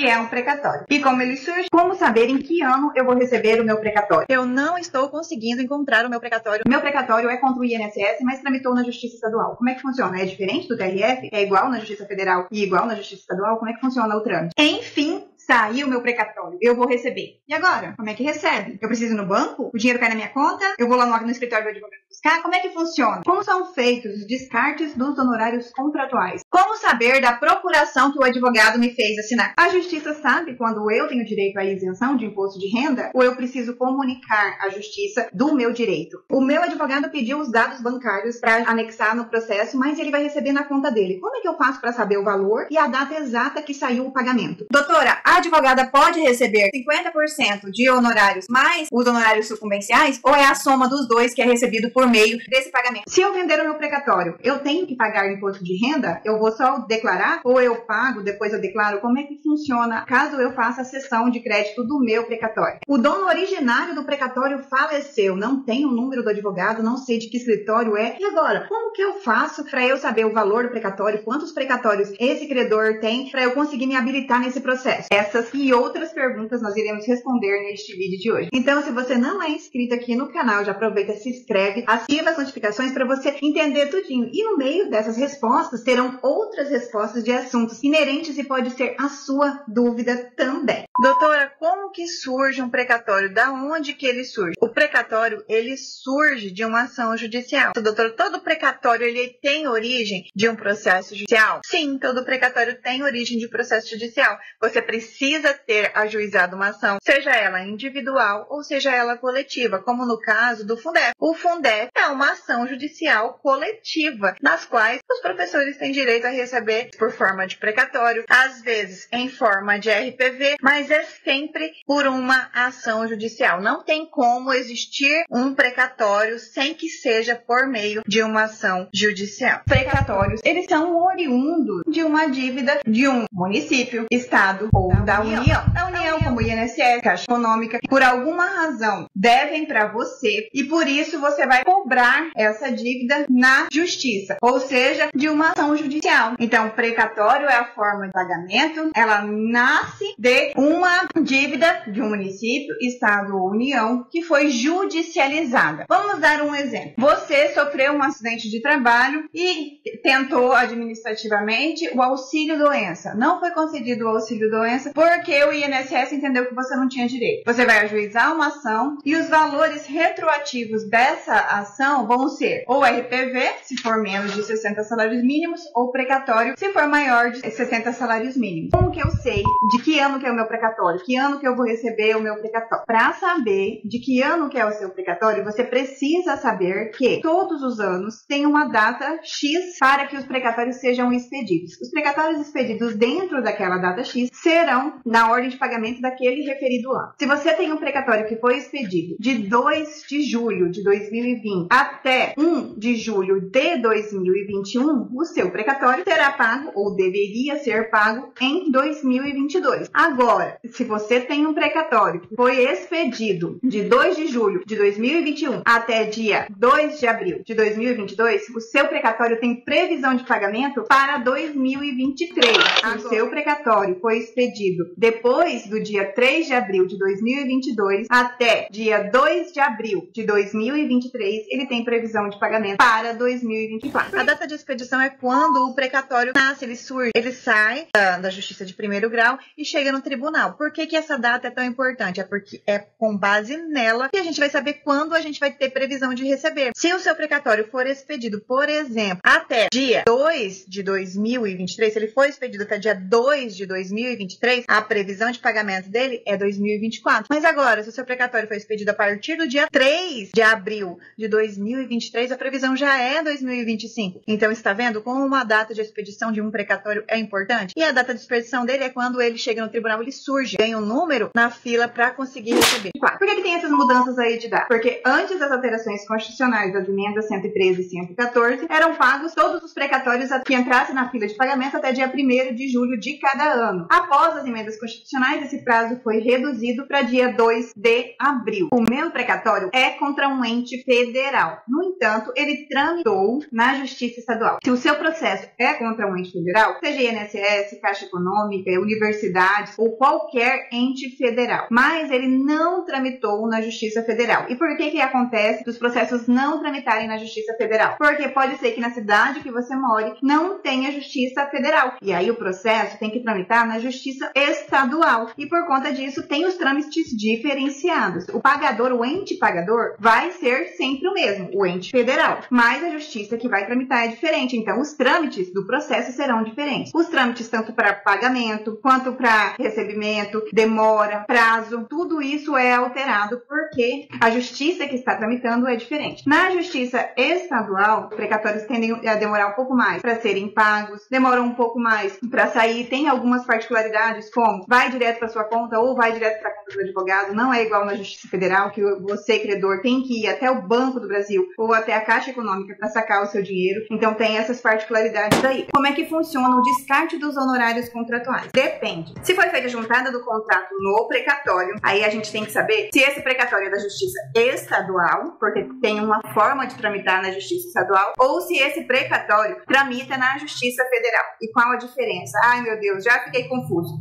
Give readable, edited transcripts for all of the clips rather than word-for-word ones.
que é um precatório e como ele surge, como saber em que ano eu vou receber o meu precatório. Eu não estou conseguindo encontrar o meu precatório. Meu precatório é contra o INSS, mas tramitou na Justiça Estadual. Como é que funciona? É diferente do TRF? É igual na Justiça Federal e igual na Justiça Estadual? Como é que funciona o trâmite? Enfim, saiu o meu precatório, eu vou receber. E agora? Como é que recebe? Eu preciso ir no banco? O dinheiro cai na minha conta? Eu vou lá no escritório do advogado buscar? Como é que funciona? Como são feitos os descartes dos honorários contratuais? Como saber da procuração que o advogado me fez assinar? A justiça sabe quando eu tenho direito à isenção de imposto de renda ou eu preciso comunicar à justiça do meu direito? O meu advogado pediu os dados bancários para anexar no processo, mas ele vai receber na conta dele. Como é que eu faço para saber o valor e a data exata que saiu o pagamento? Doutora, a advogada pode receber 50% de honorários mais os honorários sucumbenciais ou é a soma dos dois que é recebido por meio desse pagamento? Se eu vender o meu precatório, eu tenho que pagar imposto de renda? Eu vou só declarar ou eu pago, depois eu declaro? Como é que funciona caso eu faça a cessão de crédito do meu precatório? O dono originário do precatório faleceu, não tem o número do advogado, não sei de que escritório é. E agora, como que eu faço para eu saber o valor do precatório, quantos precatórios esse credor tem, para eu conseguir me habilitar nesse processo? Essas e outras perguntas nós iremos responder neste vídeo de hoje. Então, se você não é inscrito aqui no canal, já aproveita, se inscreve, ativa as notificações para você entender tudinho. E no meio dessas respostas, terão outras respostas de assuntos inerentes e pode ser a sua dúvida também. Doutora, como que surge um precatório? Da onde que ele surge? O precatório, ele surge de uma ação judicial. Doutora, todo precatório, ele tem origem de um processo judicial? Sim, todo precatório tem origem de processo judicial. Você precisa ter ajuizado uma ação, seja ela individual ou seja ela coletiva, como no caso do Fundef. O Fundef é uma ação judicial coletiva, nas quais os professores têm direito a receber por forma de precatório, às vezes em forma de RPV, mas é sempre por uma ação judicial. Não tem como existir um precatório sem que seja por meio de uma ação judicial. Precatórios, eles são oriundos de uma dívida de um município, estado ou da União. A União, como o INSS, Caixa Econômica, por alguma razão, devem para você e por isso você vai cobrar essa dívida na justiça, ou seja, de uma ação judicial. Então, precatório é a forma de pagamento, ela nasce de uma dívida de um município, estado ou União que foi judicializada. Vamos dar um exemplo. Você sofreu um acidente de trabalho e tentou administrativamente o auxílio-doença. Não foi concedido o auxílio-doença porque o INSS entendeu que você não tinha direito. Você vai ajuizar uma ação e os valores retroativos dessa ação vão ser ou RPV, se for menos de 60 salários mínimos, ou precatório, se for maior de 60 salários mínimos. Como que eu sei de que ano que é o meu precatório? Que ano que eu vou receber o meu precatório? Para saber de que ano que é o seu precatório, você precisa saber que todos os anos tem uma data X para que os precatórios sejam expedidos. Os precatórios expedidos dentro daquela data X serão na ordem de pagamento daquele referido ano. Se você tem um precatório que foi expedido de 2 de julho de 2020 até 1 de julho de 2021, o seu precatório será pago ou deveria ser pago em 2022. Agora, se você tem um precatório que foi expedido de 2 de julho de 2021 até dia 2 de abril de 2022, o seu precatório tem previsão de pagamento para 2023. O seu precatório foi expedido depois do dia 3 de abril de 2022 até dia 2 de abril de 2023, ele tem previsão de pagamento para 2024. A data de expedição é quando o precatório nasce, ele surge, ele sai da Justiça de primeiro grau e chega no tribunal. Por que que essa data é tão importante? É porque é com base nela que a gente vai saber quando a gente vai ter previsão de receber. Se o seu precatório for expedido, por exemplo, até dia 2 de 2023, se ele for expedido até dia 2 de 2023, a previsão de pagamento dele é 2024. Mas agora, se o seu precatório foi expedido a partir do dia 3 de abril de 2023, a previsão já é 2025. Então, está vendo como uma data de expedição de um precatório é importante? E a data de expedição dele é quando ele chega no tribunal, ele surge, ganha um número na fila para conseguir receber. Por que tem essas mudanças aí de data? Porque antes das alterações constitucionais das emendas 113 e 114, eram pagos todos os precatórios que entrassem na fila de pagamento até dia 1º de julho de cada ano. Após as emendas constitucionais, esse prazo foi reduzido para dia 2 de abril. O meu precatório é contra um ente federal. No entanto, ele tramitou na Justiça Estadual. Se o seu processo é contra um ente federal, seja INSS, Caixa Econômica, universidade, cidades ou qualquer ente federal, mas ele não tramitou na Justiça Federal. E por que acontece dos processos não tramitarem na Justiça Federal? Porque pode ser que na cidade que você mora não tenha Justiça Federal, e aí o processo tem que tramitar na Justiça Estadual, e por conta disso tem os trâmites diferenciados. O pagador, o ente pagador, vai ser sempre o mesmo, o ente federal, mas a justiça que vai tramitar é diferente, então os trâmites do processo serão diferentes. Os trâmites tanto para pagamento, quanto para recebimento, demora, prazo, tudo isso é alterado porque a justiça que está tramitando é diferente. Na Justiça Estadual, os precatórios tendem a demorar um pouco mais para serem pagos, demoram um pouco mais para sair, tem algumas particularidades como vai direto para sua conta ou vai direto para a conta do advogado, não é igual na Justiça Federal que você, credor, tem que ir até o Banco do Brasil ou até a Caixa Econômica para sacar o seu dinheiro, então tem essas particularidades aí. Como é que funciona o descarte dos honorários contratuais? Depende. Se foi feita a juntada do contrato no precatório, aí a gente tem que saber se esse precatório é da Justiça Estadual, porque tem uma forma de tramitar na Justiça Estadual, ou se esse precatório tramita na Justiça Federal. E qual a diferença? Ai, meu Deus, já fiquei confusa.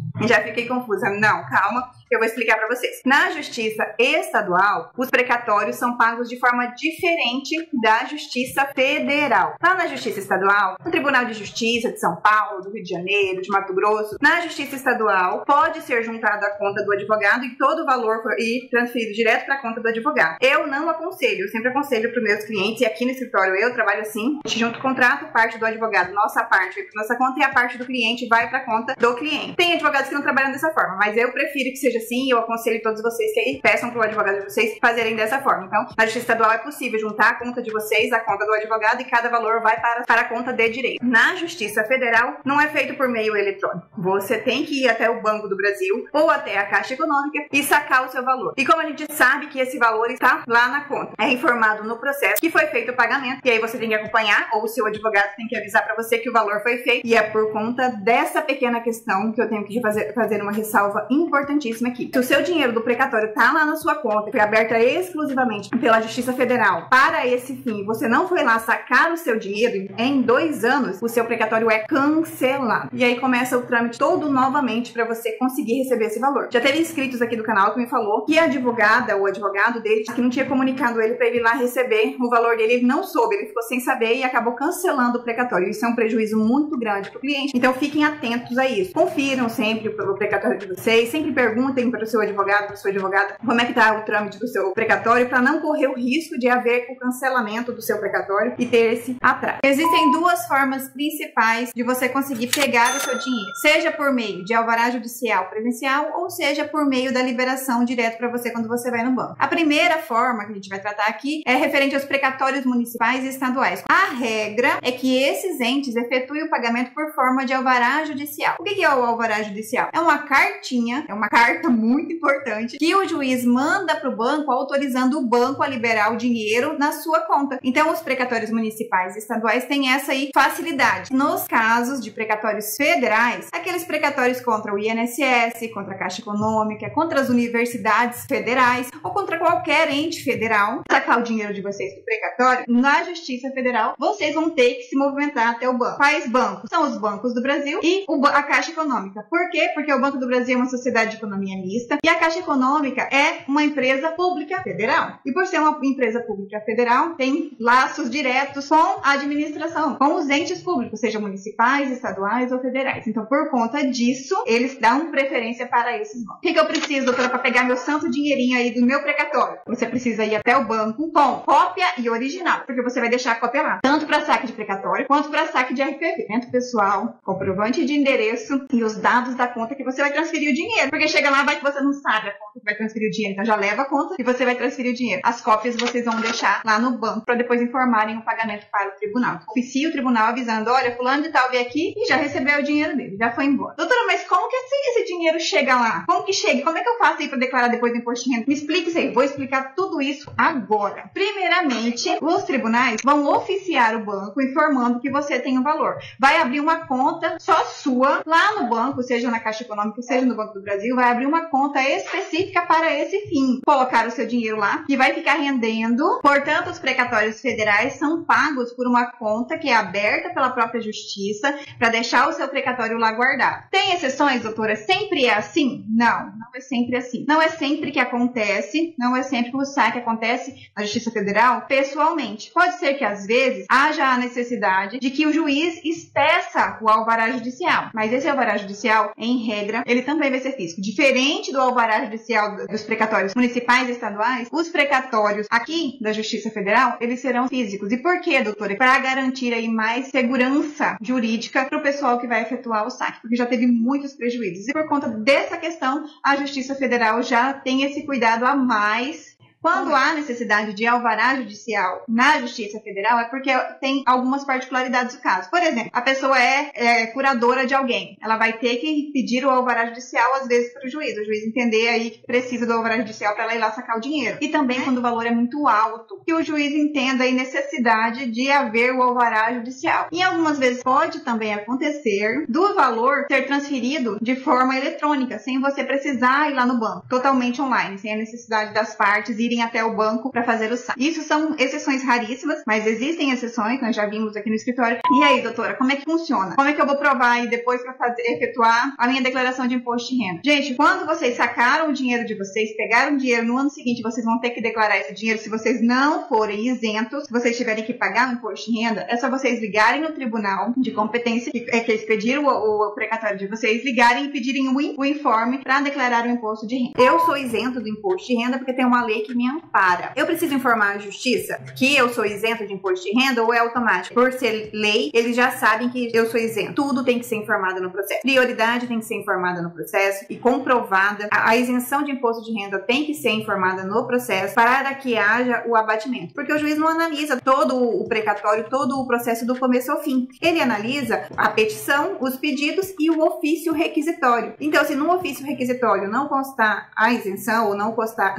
Não, calma, eu vou explicar para vocês. Na Justiça Estadual, os precatórios são pagos de forma diferente da Justiça Federal. Lá na Justiça Estadual, no Tribunal de Justiça de São Paulo, do Rio de Janeiro, de Mato Grosso, na Justiça Estadual, pode ser juntado à conta do advogado e todo o valor ir transferido direto para a conta do advogado. Eu não aconselho, eu sempre aconselho para os meus clientes, e aqui no escritório eu trabalho assim, a gente junta o contrato, parte do advogado, nossa parte vai para nossa conta e a parte do cliente vai para a conta do cliente. Tem advogados que não trabalham dessa forma, mas eu prefiro que seja assim e eu aconselho todos vocês que aí peçam para o advogado de vocês fazerem dessa forma. Então, na Justiça Estadual é possível juntar a conta de vocês, a conta do advogado e cada valor vai para a conta de direito. Na Justiça Federal, não é feito por meio eletrônico. Você tem que ir até o Banco do Brasil ou até a Caixa Econômica e sacar o seu valor. E como a gente sabe que esse valor está lá na conta, é informado no processo que foi feito o pagamento e aí você tem que acompanhar ou o seu advogado tem que avisar para você que o valor foi feito, e é por conta dessa pequena questão que eu tenho que fazer uma ressalva importantíssima aqui. Se o seu dinheiro do precatório está lá na sua conta, foi aberta exclusivamente pela Justiça Federal para esse fim, você não foi lá sacar o seu dinheiro, em 2 anos o seu precatório é cancelado. E aí começa o trâmite todo novamente para você conseguir receber esse valor. Já teve inscritos aqui do canal que me falou que a advogada ou advogado dele que não tinha comunicado ele para ele ir lá receber o valor dele, ele não soube, ele ficou sem saber e acabou cancelando o precatório. Isso é um prejuízo muito grande para o cliente, então fiquem atentos a isso. Confiram sempre pelo precatório de vocês, sempre perguntem para o seu advogado, para a sua advogada, como é que está o trâmite do seu precatório, para não correr o risco de haver o cancelamento do seu precatório e ter esse atraso. Existem 2 formas principais de você conseguir pegar o seu dinheiro, seja por meio de alvará judicial presencial ou seja por meio da liberação direto para você quando você vai no banco. A primeira forma que a gente vai tratar aqui é referente aos precatórios municipais e estaduais. A regra é que esses entes efetuem o pagamento por forma de alvará judicial. O que é o alvará judicial? É uma cartinha, é uma carta muito importante que o juiz manda para o banco autorizando o banco a liberar o dinheiro na sua conta. Então os precatórios municipais e estaduais têm essa aí facilidade. Nos casos de precatórios federais, aqueles precatórios contra o INSS, contra a Caixa Econômica, contra as universidades federais ou contra qualquer ente federal, sacar o dinheiro de vocês do precatório, na Justiça Federal, vocês vão ter que se movimentar até o banco. Quais bancos? São os bancos do Brasil e a Caixa Econômica. Por quê? Porque o Banco do Brasil é uma sociedade de economia mista e a Caixa Econômica é uma empresa pública federal. E por ser uma empresa pública federal, tem laços diretos com a administração, com os entes públicos, sejam municipais, estaduais ou federais. Então, por conta disso, eles dão preferência para esses bancos. O que eu preciso, doutora, para pegar meu santo dinheirinho aí do meu precatório? Você precisa ir até o banco com cópia e original, porque você vai deixar a cópia lá, tanto para saque de precatório quanto para saque de RPV. Documento pessoal, comprovante de endereço e os dados da conta que você vai transferir o dinheiro. Porque chega lá, vai que você não sabe a conta que vai transferir o dinheiro. Então já leva a conta e você vai transferir o dinheiro. As cópias vocês vão deixar lá no banco para depois informarem o pagamento para o tribunal. Oficie o tribunal avisando, olha, fulano de tal veio aqui e já recebeu o dinheiro dele, já foi embora. Doutora, mas como que esse dinheiro chega lá? Como que chega? Como é que eu faço aí para declarar depois do imposto de renda? Me explique isso aí. Vou explicar tudo isso agora. Primeiramente, os tribunais vão oficiar o banco informando que você tem um valor. Vai abrir uma conta só sua lá no banco, seja na Caixa Econômica, seja no Banco do Brasil, vai abrir uma conta específica para esse fim. Colocar o seu dinheiro lá, que vai ficar rendendo. Portanto, os precatórios federais são pagos por uma conta que é aberta pela própria justiça para deixar o seu precatório lá guardado. Tem exceções, doutora? Sempre é assim? Não, não é sempre assim. Não é sempre que acontece, não é sempre que o saque acontece na Justiça Federal pessoalmente. Pode ser que às vezes haja a necessidade de que o juiz espeça o alvará judicial, mas esse alvará judicial, em regra, ele também vai ser físico. Diferente do alvará judicial dos precatórios municipais e estaduais, os precatórios aqui da Justiça Federal, eles serão físicos. E por quê, doutora? Para garantir aí mais segurança jurídica para o pessoal que vai efetuar o saque, porque já teve muitos prejuízos. E por conta dessa questão, a Justiça Federal já tem esse cuidado a mais. Quando há necessidade de alvará judicial na Justiça Federal, é porque tem algumas particularidades do caso. Por exemplo, a pessoa é curadora de alguém. Ela vai ter que pedir o alvará judicial, às vezes, para o juiz entender aí que precisa do alvará judicial para ela ir lá sacar o dinheiro. E também quando o valor é muito alto, que o juiz entenda aí necessidade de haver o alvará judicial. E algumas vezes pode também acontecer do valor ser transferido de forma eletrônica, sem você precisar ir lá no banco, totalmente online, sem a necessidade das partes irem até o banco para fazer o saque. Isso são exceções raríssimas, mas existem exceções, nós já vimos aqui no escritório. E aí, doutora, como é que funciona? Como é que eu vou provar aí depois para efetuar a minha declaração de imposto de renda? Gente, quando vocês sacaram o dinheiro de vocês, pegaram o dinheiro no ano seguinte, vocês vão ter que declarar esse dinheiro se vocês não forem isentos, se vocês tiverem que pagar o imposto de renda, é só vocês ligarem no tribunal de competência, que expediram o precatório de vocês, ligarem e pedirem o informe para declarar o imposto de renda. Eu sou isento do imposto de renda porque tem uma lei que me ampara. Eu preciso informar a justiça que eu sou isento de imposto de renda ou é automático? Por ser lei, eles já sabem que eu sou isento. Tudo tem que ser informado no processo. Prioridade tem que ser informada no processo e comprovada. A isenção de imposto de renda tem que ser informada no processo para que haja o abatimento. Porque o juiz não analisa todo o precatório, todo o processo do começo ao fim. Ele analisa a petição, os pedidos e o ofício requisitório. Então, se no ofício requisitório não constar a isenção ou não constar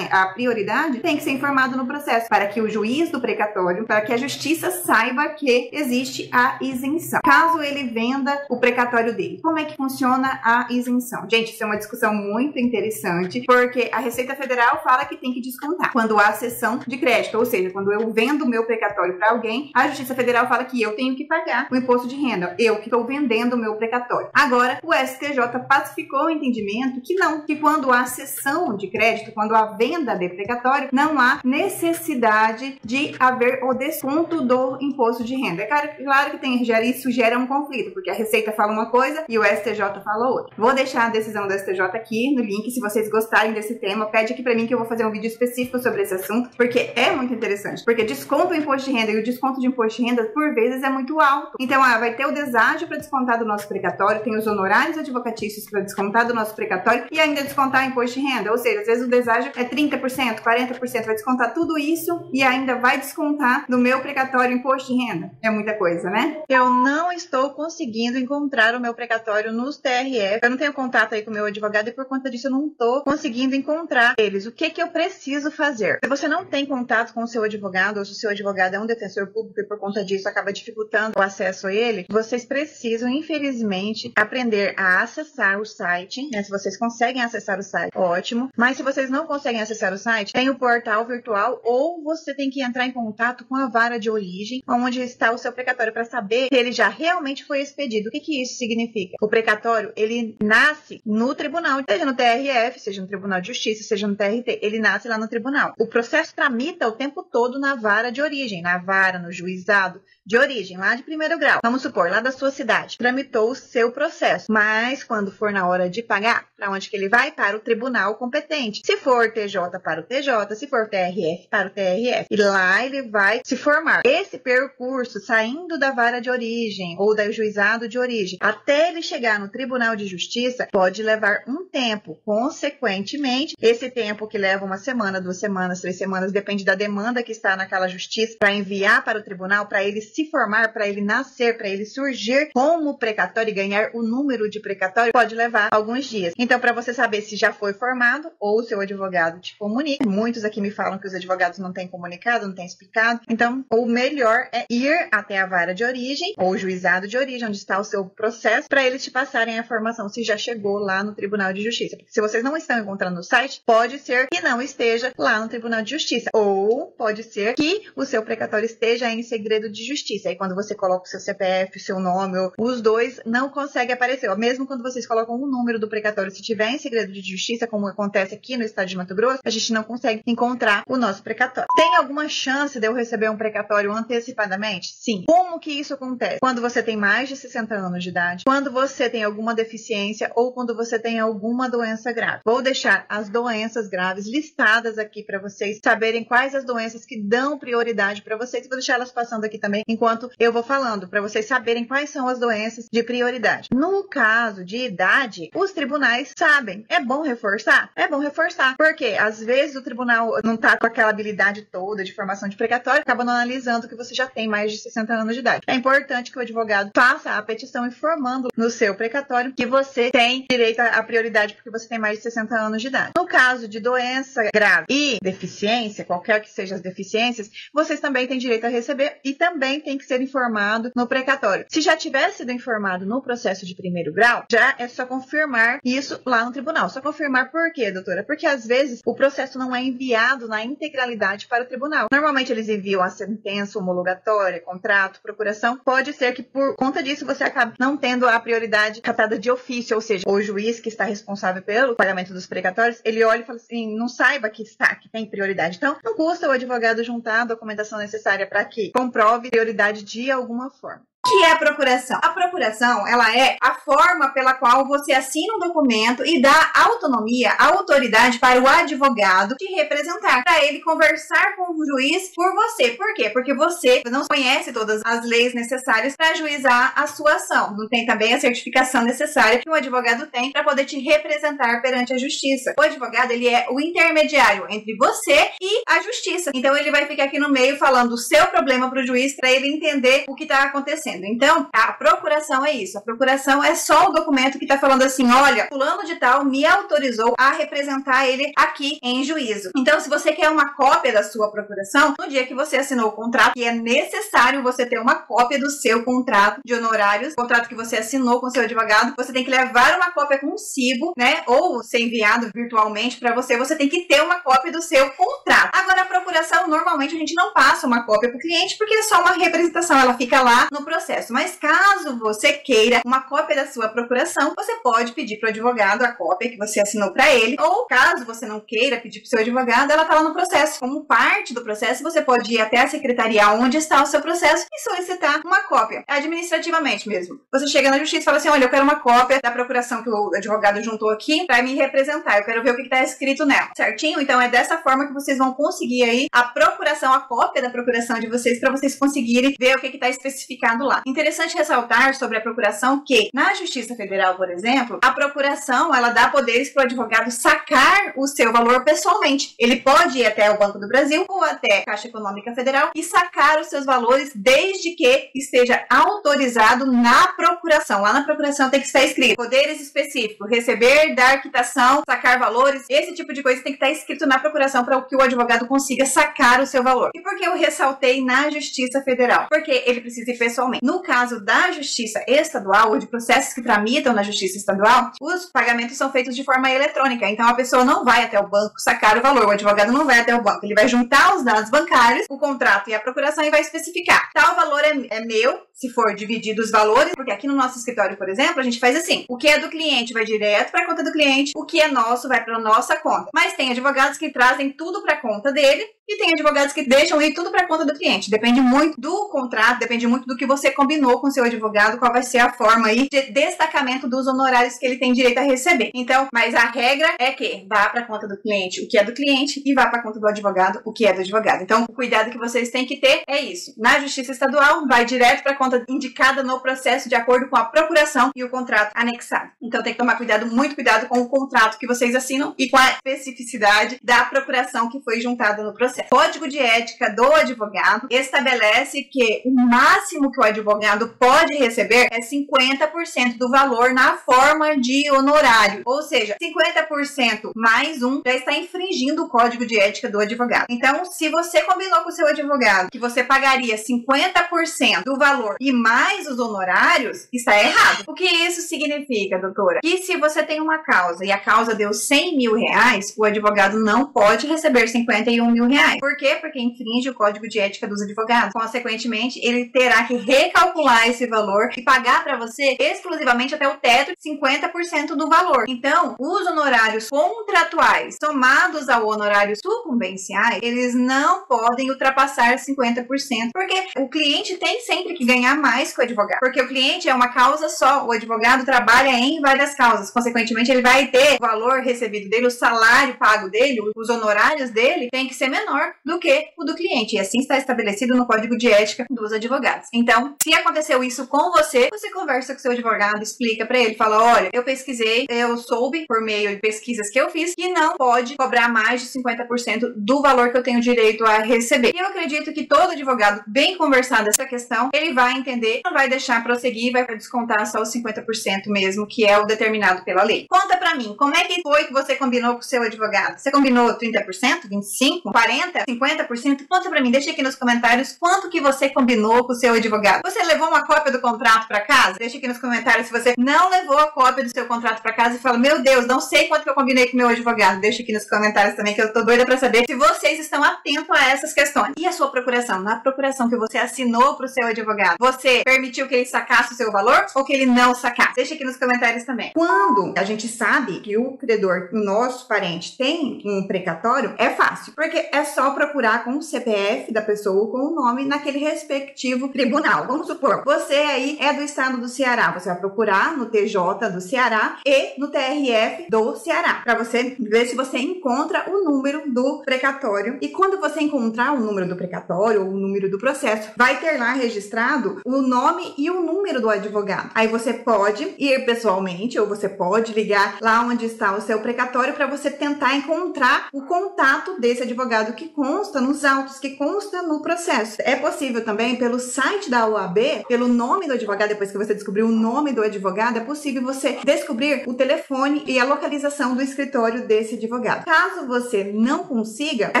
a prioridade, tem que ser informado no processo para que o juiz do precatório, para que a justiça saiba que existe a isenção. Caso ele venda o precatório dele, como é que funciona a isenção? Gente, isso é uma discussão muito interessante, porque a Receita Federal fala que tem que descontar quando há cessão de crédito, ou seja, quando eu vendo o meu precatório para alguém, a Justiça Federal fala que eu tenho que pagar o imposto de renda, eu que estou vendendo o meu precatório. Agora, o STJ pacificou o entendimento que não, que quando há cessão de crédito, quando há venda de precatório, não há necessidade de haver o desconto do imposto de renda. É claro que isso gera um conflito, porque a Receita fala uma coisa e o STJ fala outra. Vou deixar a decisão do STJ aqui no link, se vocês gostarem desse tema, pede aqui pra mim que eu vou fazer um vídeo específico sobre esse assunto, porque é muito interessante, porque desconto do imposto de renda e o desconto de imposto de renda, por vezes, é muito alto. Então, vai ter o deságio para descontar do nosso precatório, tem os honorários advocatícios para descontar do nosso precatório e ainda descontar imposto de renda, ou seja, às vezes o deságio é 30%, 40%, vai descontar tudo isso e ainda vai descontar do meu precatório imposto de renda. É muita coisa, né? Eu não estou conseguindo encontrar o meu precatório nos TRF. Eu não tenho contato aí com o meu advogado e por conta disso eu não estou conseguindo encontrar eles. O que eu preciso fazer? Se você não tem contato com o seu advogado ou se o seu advogado é um defensor público e por conta disso acaba dificultando o acesso a ele, vocês precisam, infelizmente, aprender a acessar o site, né? Se vocês conseguem acessar o site, ótimo. Mas se vocês não conseguem acessar o site, tem o portal virtual ou você tem que entrar em contato com a vara de origem, onde está o seu precatório, para saber se ele já realmente foi expedido. O que isso significa? O precatório, ele nasce no tribunal, seja no TRF, seja no Tribunal de Justiça, seja no TRT, ele nasce lá no tribunal. O processo tramita o tempo todo na vara de origem, na vara, no juizado de origem, lá de primeiro grau. Vamos supor, lá da sua cidade, tramitou o seu processo, mas quando for na hora de pagar, para onde que ele vai? Para o tribunal competente. Se for TJ, para o TJ, se for TRF, para o TRF. E lá ele vai se formar. Esse percurso, saindo da vara de origem ou do juizado de origem, até ele chegar no Tribunal de Justiça, pode levar um tempo. Consequentemente, esse tempo que leva 1 semana, 2 semanas, 3 semanas, depende da demanda que está naquela justiça, para enviar para o tribunal, para ele se formar, para ele nascer, para ele surgir como precatório e ganhar o número de precatório, pode levar alguns dias. Então, para você saber se já foi formado ou o seu advogado te comunica, muitos aqui me falam que os advogados não têm comunicado, não têm explicado. Então, o melhor é ir até a vara de origem ou o juizado de origem, onde está o seu processo, para eles te passarem a informação se já chegou lá no Tribunal de Justiça. Porque se vocês não estão encontrando no site, pode ser que não esteja lá no Tribunal de Justiça. Ou pode ser que o seu precatório esteja em segredo de justiça. Aí quando você coloca o seu CPF, o seu nome, os dois não conseguem aparecer. Mesmo quando vocês colocam o número do precatório, se tiver em segredo de justiça, como acontece aqui no estado de Mato Grosso, a gente não consegue encontrar o nosso precatório. Tem alguma chance de eu receber um precatório antecipadamente? Sim. Como que isso acontece? Quando você tem mais de 60 anos de idade, quando você tem alguma deficiência ou quando você tem alguma doença grave. Vou deixar as doenças graves listadas aqui para vocês saberem quais as doenças que dão prioridade para vocês. Vou deixar elas passando aqui também enquanto eu vou falando, para vocês saberem quais são as doenças de prioridade. No caso de idade, os tribunais sabem. É bom reforçar? É bom reforçar. Porque às vezes o tribunal não tá com aquela habilidade toda de formação de precatório, acaba não analisando que você já tem mais de 60 anos de idade. É importante que o advogado faça a petição informando no seu precatório que você tem direito à prioridade porque você tem mais de 60 anos de idade. No caso de doença grave e deficiência, qualquer que sejam as deficiências, vocês também têm direito a receber e também tem que ser informado no precatório. Se já tiver sido informado no processo de primeiro grau, já é só confirmar isso lá no tribunal. Só confirmar por quê, doutora? Porque às vezes o processo não é enviado na integralidade para o tribunal. Normalmente eles enviam a sentença homologatória, contrato, procuração. Pode ser que por conta disso você acabe não tendo a prioridade catada de ofício, ou seja, o juiz que está responsável pelo pagamento dos precatórios, ele olha e fala assim, não saiba que tem prioridade. Então, não custa o advogado juntar a documentação necessária para que comprove prioridade de alguma forma. O que é a procuração? A procuração, ela é a forma pela qual você assina um documento e dá autonomia, autoridade para o advogado te representar, para ele conversar com o juiz por você. Por quê? Porque você não conhece todas as leis necessárias para ajuizar a sua ação. Não tem também a certificação necessária que o advogado tem para poder te representar perante a justiça. O advogado, ele é o intermediário entre você e a justiça. Então, ele vai ficar aqui no meio falando o seu problema para o juiz, para ele entender o que está acontecendo. Então, a procuração é isso. A procuração é só o documento que está falando assim, olha, fulano de tal me autorizou a representar ele aqui em juízo. Então, se você quer uma cópia da sua procuração, no dia que você assinou o contrato, que é necessário você ter uma cópia do seu contrato de honorários, o contrato que você assinou com o seu advogado, você tem que levar uma cópia consigo, né? Ou ser enviado virtualmente para você, você tem que ter uma cópia do seu contrato. Agora, a procuração, normalmente a gente não passa uma cópia para o cliente, porque é só uma representação, ela fica lá no processo. Mas caso você queira uma cópia da sua procuração, você pode pedir para o advogado a cópia que você assinou para ele, ou caso você não queira pedir para o seu advogado, ela está lá no processo. Como parte do processo, você pode ir até a secretaria onde está o seu processo e solicitar uma cópia, administrativamente mesmo. Você chega na justiça e fala assim, olha, eu quero uma cópia da procuração que o advogado juntou aqui para me representar, eu quero ver o que está escrito nela, certinho? Então é dessa forma que vocês vão conseguir aí a procuração, a cópia da procuração de vocês, para vocês conseguirem ver o que está especificado lá. Interessante ressaltar sobre a procuração que, na Justiça Federal, por exemplo, a procuração, ela dá poderes para o advogado sacar o seu valor pessoalmente. Ele pode ir até o Banco do Brasil ou até a Caixa Econômica Federal e sacar os seus valores desde que esteja autorizado na procuração. Lá na procuração tem que estar escrito poderes específicos, receber, dar quitação, sacar valores, esse tipo de coisa tem que estar escrito na procuração para que o advogado consiga sacar o seu valor. E por que eu ressaltei na Justiça Federal? Porque ele precisa ir pessoalmente. No caso da Justiça Estadual, ou de processos que tramitam na Justiça Estadual, os pagamentos são feitos de forma eletrônica. Então, a pessoa não vai até o banco sacar o valor. O advogado não vai até o banco. Ele vai juntar os dados bancários, o contrato e a procuração e vai especificar. Tal valor é meu, se for dividido os valores, porque aqui no nosso escritório, por exemplo, a gente faz assim. O que é do cliente vai direto para a conta do cliente, o que é nosso vai para a nossa conta. Mas tem advogados que trazem tudo para a conta dele e tem advogados que deixam ir tudo para a conta do cliente. Depende muito do contrato, depende muito do que você combinou com o seu advogado, qual vai ser a forma aí de destacamento dos honorários que ele tem direito a receber. Então, mas a regra é que vá para a conta do cliente o que é do cliente e vá para a conta do advogado o que é do advogado. Então, o cuidado que vocês têm que ter é isso. Na Justiça Estadual, vai direto para a conta indicada no processo de acordo com a procuração e o contrato anexado. Então, tem que tomar cuidado, muito cuidado com o contrato que vocês assinam e com a especificidade da procuração que foi juntada no processo. processo. O Código de Ética do Advogado estabelece que o máximo que o advogado pode receber é 50% do valor na forma de honorário. Ou seja, 50% mais um já está infringindo o Código de Ética do Advogado. Então, se você combinou com o seu advogado que você pagaria 50% do valor e mais os honorários, está errado. O que isso significa, doutora? Que se você tem uma causa e a causa deu 100 mil reais, o advogado não pode receber 51 mil reais. Por quê? Porque infringe o Código de Ética dos Advogados. Consequentemente, ele terá que recalcular esse valor e pagar para você exclusivamente até o teto de 50% do valor. Então, os honorários contratuais somados ao honorário sucumbenciais, eles não podem ultrapassar 50%, porque o cliente tem sempre que ganhar mais que o advogado, porque o cliente é uma causa só, o advogado trabalha em várias causas, consequentemente ele vai ter o valor recebido dele, o salário pago dele, os honorários dele tem que ser menor do que o do cliente, e assim está estabelecido no Código de Ética dos Advogados. Então, se aconteceu isso com você, você conversa com seu advogado, explica para ele, fala, olha, eu pesquisei, eu soube por meio de pesquisas que eu fiz que não pode cobrar mais de 50% do valor que eu tenho direito a receber. E eu acredito que todo advogado bem conversado essa questão, ele vai entender, não vai deixar prosseguir, vai descontar só os 50% mesmo, que é o determinado pela lei. Conta pra mim, como é que foi que você combinou com o seu advogado? Você combinou 30%, 25%, 40%, 50%? Conta pra mim, deixa aqui nos comentários quanto que você combinou com o seu advogado. Você levou uma cópia do contrato pra casa? Deixa aqui nos comentários se você não levou a cópia do seu contrato pra casa e fala, meu Deus, não sei quanto que eu combinei com o meu advogado. Deixa aqui nos comentários também, que eu tô doida pra saber se vocês estão atentos a essas questões. E a sua procuração? Na procuração que você assinou pro seu advogado, você permitiu que ele sacasse o seu valor ou que ele não sacasse? Deixa aqui nos comentários também. Quando a gente sabe que o credor, o nosso parente, tem um precatório, é fácil, porque é só procurar com o CPF da pessoa ou com o nome naquele respectivo tribunal. Vamos supor, você aí é do estado do Ceará, você vai procurar no TJ do Ceará e no TRF do Ceará, para você ver se você encontra o número do precatório. E quando você encontrar o número do precatório ou o número do processo, vai ter lá registrado o nome e o número do advogado. Aí você pode ir pessoalmente ou você pode ligar lá onde está o seu precatório para você tentar encontrar o contato desse advogado que consta nos autos, que consta no processo. É possível também pelo site da OAB, pelo nome do advogado, depois que você descobrir o nome do advogado, é possível você descobrir o telefone e a localização do escritório desse advogado. Caso você não consiga, é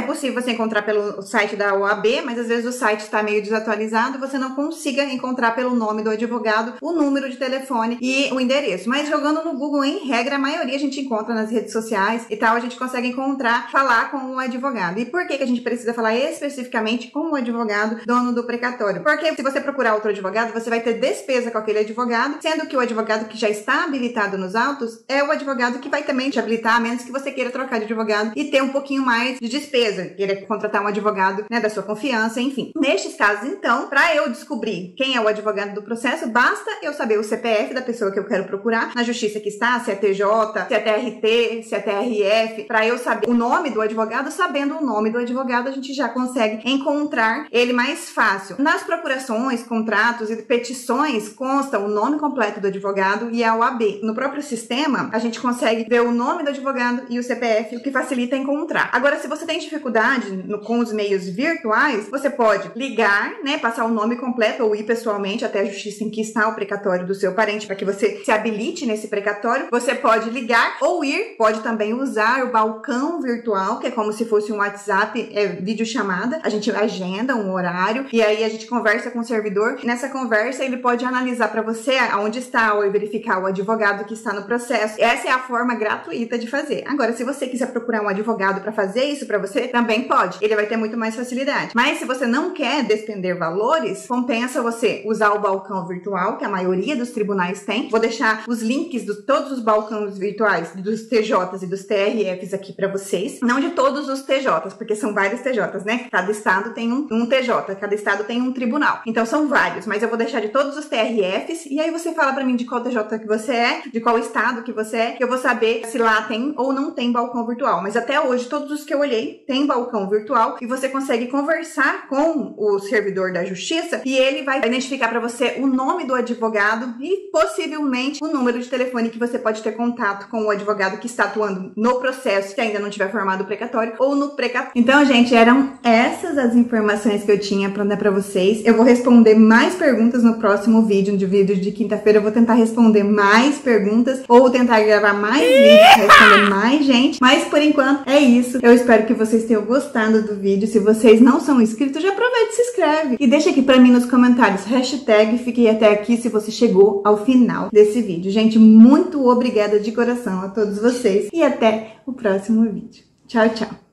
possível você encontrar pelo site da OAB, mas às vezes o site está meio desatualizado, você não consiga encontrar pelo nome do advogado o número de telefone e o endereço. Mas jogando no Google, em regra, a maioria a gente encontra nas redes sociais e tal, a gente consegue encontrar, falar com o advogado. E por que a gente precisa falar especificamente com o advogado dono do precatório? Porque se você procurar outro advogado, você vai ter despesa com aquele advogado, sendo que o advogado que já está habilitado nos autos é o advogado que vai também te habilitar, a menos que você queira trocar de advogado e ter um pouquinho mais de despesa, queira contratar um advogado, né, da sua confiança, enfim. Nestes casos, então, para eu descobrir quem é o advogado do processo, basta eu saber o CPF da pessoa que eu quero procurar, na justiça que está, se é TJ, se é TRT, se é TRF, para eu saber o nome do advogado. Sabendo o nome do advogado, a gente já consegue encontrar ele mais fácil. Nas procurações, contratos e petições, consta o nome completo do advogado e a OAB. No próprio sistema, a gente consegue ver o nome do advogado e o CPF, o que facilita encontrar. Agora, se você tem dificuldade com os meios virtuais, você pode ligar, né, passar o nome completo ou ir pessoalmente até a justiça em que está o precatório do seu parente para que você se habilite nesse precatório. Você pode ligar ou ir, pode também usar o balcão virtual, que é como se fosse um WhatsApp, videochamada. A gente agenda um horário e aí a gente conversa com o servidor. Nessa conversa, ele pode analisar para você aonde está ou verificar o advogado que está no processo. Essa é a forma gratuita de fazer. Agora, se você quiser procurar um advogado para fazer isso para você, também pode. Ele vai ter muito mais facilidade. Mas se você não quer despender valores, compensa você usar o balcão virtual, que a maioria dos tribunais tem. Vou deixar os links de todos os balcões virtuais dos TJs e dos TRFs aqui para vocês. Não de todos os TJs, porque são vários TJs, né? Cada estado tem um TJ, cada estado tem um tribunal. Então são vários, mas eu vou deixar de todos os TRFs e aí você fala para mim de qual TJ que você é, de qual estado que você é, que eu vou saber se lá tem ou não tem balcão virtual. Mas até hoje, todos os que eu olhei tem balcão virtual e você consegue conversar com o servidor da justiça e ele vai identificar para você o nome do advogado e possivelmente o número de telefone que você pode ter contato com o advogado que está atuando no processo, que ainda não tiver formado o precatório, ou no precatório. Então, gente, eram essas as informações que eu tinha para dar para vocês. Eu vou responder mais perguntas no próximo vídeo, de quinta-feira. Eu vou tentar responder mais perguntas ou tentar gravar mais vídeos para responder mais gente. Mas, por enquanto, é isso. Eu espero que vocês tenham gostado do vídeo. Se vocês não são inscritos, já aproveita e se inscreve. E deixa aqui para mim nos comentários, hashtag fiquei até aqui se você chegou ao final desse vídeo. Gente, muito obrigada de coração a todos vocês. E até o próximo vídeo. Tchau, tchau.